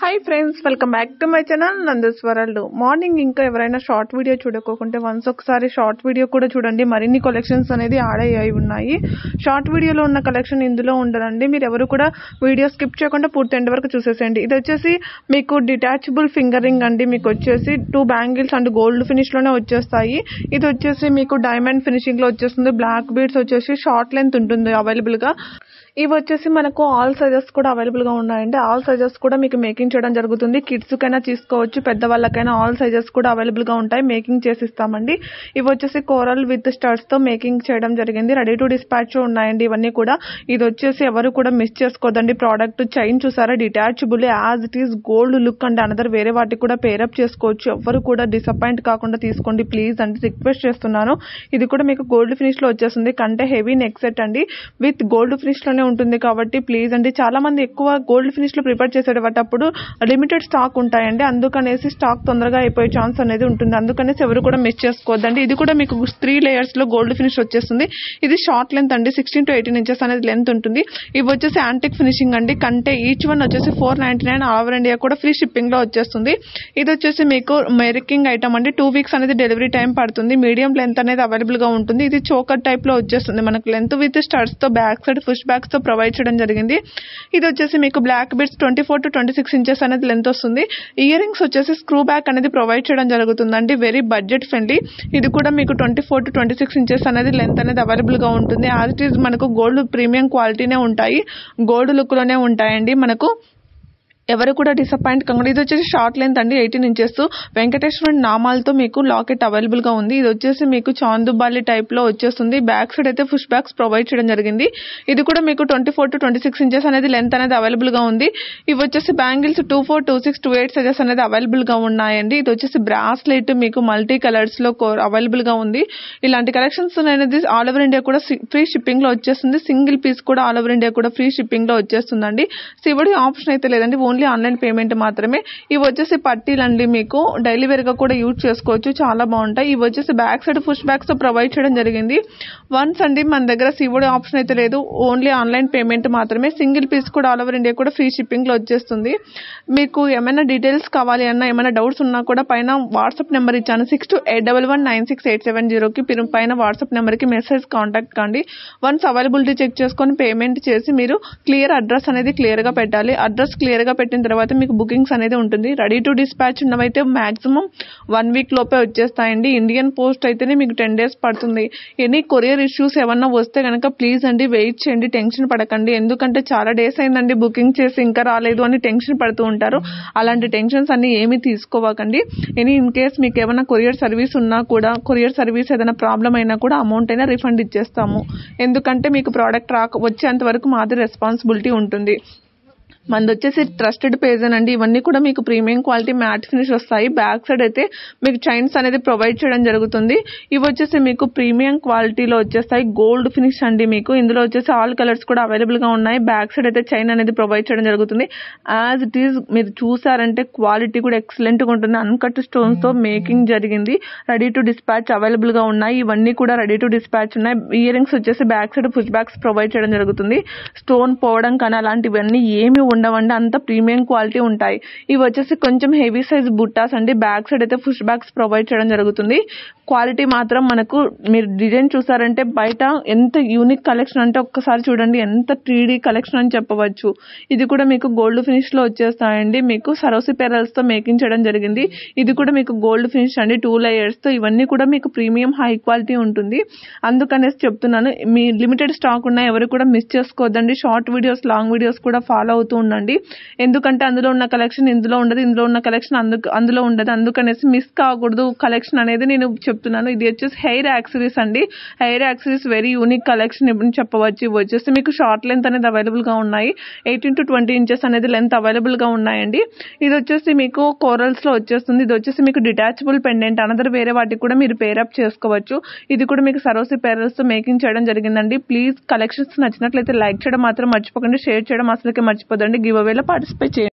Hi friends, welcome back to my channel Nanda's world. Morning ఇంకా ఎవరైనా short video చూడకోకుంటే once ఒకసారి short video కూడా చూడండి. మరిన్ని కలెక్షన్స్ అనేది యాడ్ అయ్యాయి ఉన్నాయి. షార్ట్ వీడియోలో ఉన్న కలెక్షన్ ఇందులో ఉండదండి. మీరు ఎవరు కూడా వీడియో స్కిప్ చేయకుండా పూర్తి ఎండ్ వరకు చూసేసేయండి. ఇది వచ్చేసి మీకు డిటాచబుల్ ఫింగర్ రింగ్ అండి. మీకు వచ్చేసి 2 బ్యాంగిల్స్ అండ్ గోల్డ్ ఫినిష్ లోనే వచ్చేస్తాయి. ఇది వచ్చేసి మీకు డైమండ్ ఫినిషింగ్ లో వచ్చేస్తుంది. బ్లాక్ బీడ్స్ వచ్చేసి షార్ట్ లెంత్ ఉంటుంది అవైలబుల్ గా. ఇవి వచ్చేసి మనకు ఆల్ సైజెస్ కూడా అవైలబుల్ గా ఉన్నాయండి. ఆల్ సైజెస్ కూడా మీకు మేకింగ్ చేయడం జరుగుతుంది. కిడ్స్ కైనా తీసుకోవచ్చు, పెద్దవాళ్ళకైనా ఆల్ సైజెస్ కూడా అవైలబుల్ గా ఉంటాయి. మేకింగ్ చేసి ఇస్తామండి. ఇవి వచ్చేసి కోరల్ విత్ స్టడ్స్ తో మేకింగ్ చేయడం జరిగింది. రెడీ టు డిస్పాచ్ ఉన్నాయండి ఇవన్నీ కూడా. ఇది వచ్చేసి ఎవరు కూడా మిస్ చేసుకోదండి. ప్రోడక్ట్ చైన్ చూసారా, detachable as it is gold look అండి. అనదర్ వేరే వాటికి కూడా పేరప్ చేసుకోవచ్చు. ఎవరు కూడా డిసప్పాయింట్ కాకుండా తీసుకోండి ప్లీజ్ అండి, రిక్వెస్ట్ చేస్తున్నాను. ఇది కూడా మీకు గోల్డ్ ఫినిష్ లో వచ్చేస్తుంది. కంటే హెవీ నెక్ సెట్ అండి, విత్ గోల్డ్ ఫినిష్ లోనే ఉంటుంది కాబట్టి ప్లీజ్ అండి. చాలా మంది ఎక్కువ గోల్డ్ ఫినిష్ లో ప్రిపేర్ చేసేటప్పుడు లిమిటెడ్ స్టాక్ ఉంటాయండి. అందుకనేసి స్టాక్ తొందరగా అయిపోయే ఛాన్స్ అనేది ఉంటుంది. అందుకనేసి ఎవరు కూడా మిస్ చేసుకోవద్దండి. ఇది కూడా మీకు 3 లేయర్స్ లో గోల్డ్ ఫినిష్ వచ్చేస్తుంది. ఇది షార్ట్ లెంత్ అండి, 16 to 18 ఇంచెస్ అనేది లెంత్ ఉంటుంది. ఇవి వచ్చేసి యాంటిక్ ఫినిషింగ్ అండి. కంటే ఈచ్ వన్ వచ్చేసి 499 ఆల్ ఓవర్ ఇండియా కూడా ఫ్రీ షిప్పింగ్ లో వచ్చేస్తుంది. ఇది వచ్చేసి మీకు మేకింగ్ ఐటమ్ అండి. 2 weeks అనేది డెలివరీ టైం పడుతుంది. మీడియం లెంత్ అనేది అవైలబుల్ గా ఉంటుంది. ఇది చోకర్ టైప్ లో వచ్చేస్తుంది. మనకు లెంత్ విత్ స్టడ్స్ తో బ్యాక్ సైడ్ పుష్ బ్యాక్స్ తో ప్రొవైడ్ చేయడం జరిగింది. ఇది వచ్చేసి మీకు బ్లాక్ బిడ్స్ 24 to 26 ఇంచెస్ అనేది లెంత్ వస్తుంది. ఇయర్ రింగ్స్ వచ్చేసి స్క్రూ బ్యాక్ అనేది ప్రొవైడ్ చేయడం జరుగుతుందండి. Very budget friendly. ఇది కూడా మీకు 24 to 26 ఇంచెస్ అనేది లెంత్ అనేది అవైలబుల్ గా ఉంటుంది. యాజ్ ఇట్ ఈస్ మనకు గోల్డ్ ప్రీమియం క్వాలిటీనే ఉంటాయి, గోల్డ్ లుక్ లోనే ఉంటాయండి. మనకు ఎవరు కూడా డిసప్పాయింట్ కాకుండా. ఇది వచ్చేసి షార్ట్ లెంత్ అండి, 18 ఇంచెస్. వెంకటేశ్వర నామాలతో మీకు లాకెట్ అవైలబుల్ గా ఉంది. ఇది వచ్చేసి మీకు చాందుబాలి టైప్ లో వచ్చేస్తుంది. బ్యాక్ సైడ్ అయితే పుష్ బ్యాక్స్ ప్రొవైడ్ చేయడం జరిగింది. ఇది కూడా మీకు 24 to 26 ఇంచెస్ అనేది లెంత్ అనేది అవైలబుల్ గా ఉంది. ఇవి వచ్చేసి బ్యాంగిల్స్ 24, 26, 28 సైజెస్ అనేది అవైలబుల్ గా ఉన్నాయండి. ఇది వచ్చేసి బ్రాస్లెట్ మీకు మల్టీ కలర్స్ లో అవైలబుల్ గా ఉంది. ఇలాంటి కలెక్షన్స్ అనేది ఆల్ ఓవర్ ఇండియా కూడా ఫ్రీ షిప్పింగ్ లో వచ్చేస్తుంది. సింగిల్ పీస్ కూడా ఆల్ ఓవర్ ఇండియా కూడా ఫ్రీ షిప్పింగ్ లో వచ్చేస్తుందండి. సివడి ఆప్షన్ అయితే లేదండి, ఓన్లీ ఆన్లైన్ పేమెంట్ మాత్రమే. ఇవి వచ్చేసి పట్టీలు అండి, మీకు డైలీ వేర్ గా కూడా యూజ్ చేసుకోవచ్చు, చాలా బాగుంటాయి. ఇవి వచ్చేసి బ్యాక్ సైడ్ పుష్ బ్యాక్స్ తో ప్రొవైడ్ చేయడం జరిగింది. వన్స్ అండి మన దగ్గర సివడి ఆప్షన్ అయితే లేదు, ఓన్లీ ఆన్లైన్ పేమెంట్ మాత్రమే. సింగిల్ పీస్ కూడా ఆల్ ఓవర్ ఇండియా కూడా ఫ్రీ షిప్పింగ్ లో వచ్చేస్తుంది. మీకు ఏమైనా డీటెయిల్స్ కావాలి అన్నా, ఏమైనా డౌట్స్ ఉన్నా కూడా పైన వాట్సాప్ నెంబర్ ఇచ్చాను 6281196870కి. పైన వాట్సాప్ నెంబర్ కి మెసేజ్ కాంటాక్ట్ కండి. వన్స్ అవైలబిలిటీ చెక్ చేసుకొని పేమెంట్ చేసి మీరు క్లియర్ అడ్రస్ అనేది క్లియర్ గా పెట్టాలి. అడ్రస్ క్లియర్ గా పెట్టిన తర్వాత మీకు బుకింగ్స్ అనేది ఉంటుంది. రెడీ టు డిస్పాచ్ ఉన్నవైతే మాక్సిమం 1 week లోపే వచ్చేస్తాయండి. ఇండియన్ పోస్ట్ అయితేనే మీకు 10 days పడుతుంది. ఎనీ కొరియర్ ఇష్యూస్ ఏమన్నా వస్తే కనుక ప్లీజ్ అండి వెయిట్ చేయండి, టెన్షన్ పడకండి. ఎందుకంటే చాలా డేస్ అయిందండి బుకింగ్ చేసి ఇంకా రాలేదు అని టెన్షన్ పడుతూ ఉంటారు. అలాంటి టెన్షన్స్ అన్ని ఏమీ తీసుకోవకండి. ఇన్ కేస్ మీకు ఏమైనా కొరియర్ సర్వీస్ ఉన్నా కూడా, కొరియర్ సర్వీస్ ఏదైనా ప్రాబ్లం అయినా కూడా అమౌంట్ అయినా రిఫండ్ ఇచ్చేస్తాము. ఎందుకంటే మీకు ప్రోడక్ట్ వచ్చేంత వరకు మాది రెస్పాన్సిబిలిటీ ఉంటుంది. మనది వచ్చేసి ట్రస్టెడ్ పేజ్ అండి. ఇవన్నీ కూడా మీకు ప్రీమియం క్వాలిటీ మ్యాట్ ఫినిష్ వస్తాయి. బ్యాక్ సైడ్ అయితే మీకు చైన్స్ అనేది ప్రొవైడ్ చేయడం జరుగుతుంది. ఇవి వచ్చేసి మీకు ప్రీమియం క్వాలిటీలో వచ్చేస్తాయి. గోల్డ్ ఫినిష్ అండి. మీకు ఇందులో వచ్చేసి ఆల్ కలర్స్ కూడా అవైలబుల్ గా ఉన్నాయి. బ్యాక్ సైడ్ అయితే చైన్ అనేది ప్రొవైడ్ చేయడం జరుగుతుంది. యాజ్ ఇట్ ఈస్ మీరు చూసారంటే క్వాలిటీ కూడా ఎక్సలెంట్ గా ఉంటుంది. అన్కట్ స్టోన్స్ తో మేకింగ్ జరిగింది. రెడీ టు డిస్పాచ్ అవైలబుల్ గా ఉన్నాయి. ఇవన్నీ కూడా రెడీ టు డిస్పాచ్ ఉన్నాయి. ఇయర్ రింగ్స్ వచ్చేసి back side push backs provide చేయడం జరుగుతుంది. స్టోన్ పోవడం కానీ అలాంటివన్నీ ఏమి ఉండవండి, అంత ప్రీమియం క్వాలిటీ ఉంటాయి. ఇవి వచ్చేసి కొంచెం హెవీ సైజ్ బుట్టాస్ అండి. బ్యాక్ సైడ్ అయితే పుష్ బ్యాక్స్ ప్రొవైడ్ చేయడం జరుగుతుంది. క్వాలిటీ మాత్రం మనకు మీరు డిజైన్ చూసారంటే బయట ఎంత యూనిక్ కలెక్షన్ అంటే ఒక్కసారి చూడండి, ఎంత 3D కలెక్షన్ అని చెప్పవచ్చు. ఇది కూడా మీకు గోల్డ్ ఫినిష్ లో వచ్చేస్తాయండి. మీకు సరోసి పెరల్స్ తో మేకింగ్ చేయడం జరిగింది. ఇది కూడా మీకు గోల్డ్ ఫినిష్ అండి, 2 layers తో. ఇవన్నీ కూడా మీకు ప్రీమియం హై క్వాలిటీ ఉంటుంది. అందుకనేసి చెప్తున్నాను, మీ లిమిటెడ్ స్టాక్ ఉన్న ఎవరు కూడా మిస్ చేసుకోవద్దండి. షార్ట్ వీడియోస్, లాంగ్ వీడియోస్ కూడా ఫాలో అవుతూ ఉండండి. ఎందుకంటే అందులో ఉన్న కలెక్షన్ ఇందులో ఉండదు, ఇందులో ఉన్న కలెక్షన్ అందులో ఉండదు. అందుకనేసి మిస్ కాకూడదు కలెక్షన్ అనేది నేను చెప్తున్నాను. ఇది వచ్చేసి హెయిర్ యాక్సరీస్ అండి. Hair accessories very unique collection అని చెప్పవచ్చు. ఇవి వచ్చేసి మీకు షార్ట్ లెంత్ అనేది అవైలబుల్ గా ఉన్నాయి. 18 to 20 ఇంచెస్ అనేది లెంత్ అవైలబుల్ గా ఉన్నాయండి. ఇది వచ్చేసి మీకు కోరల్స్ లో వచ్చేస్తుంది. ఇది వచ్చేసి మీకు డిటాచబుల్ పెండెంట్. అనదర్ వేరే వాటికి కూడా మీరు పేరప్ చేసుకోవచ్చు. ఇది కూడా మీకు సరోసి పెరల్స్ తో మేకింగ్ చేయడం జరిగిందండి. ప్లీజ్ కలెక్షన్స్ నచ్చినట్లయితే లైక్ చేయడం మాత్రం మర్చిపోకండి, షేర్ చేయడం అసలుకే మర్చిపోదండి. గివ్ అవేలో పార్టిసిపేట్ చేయండి.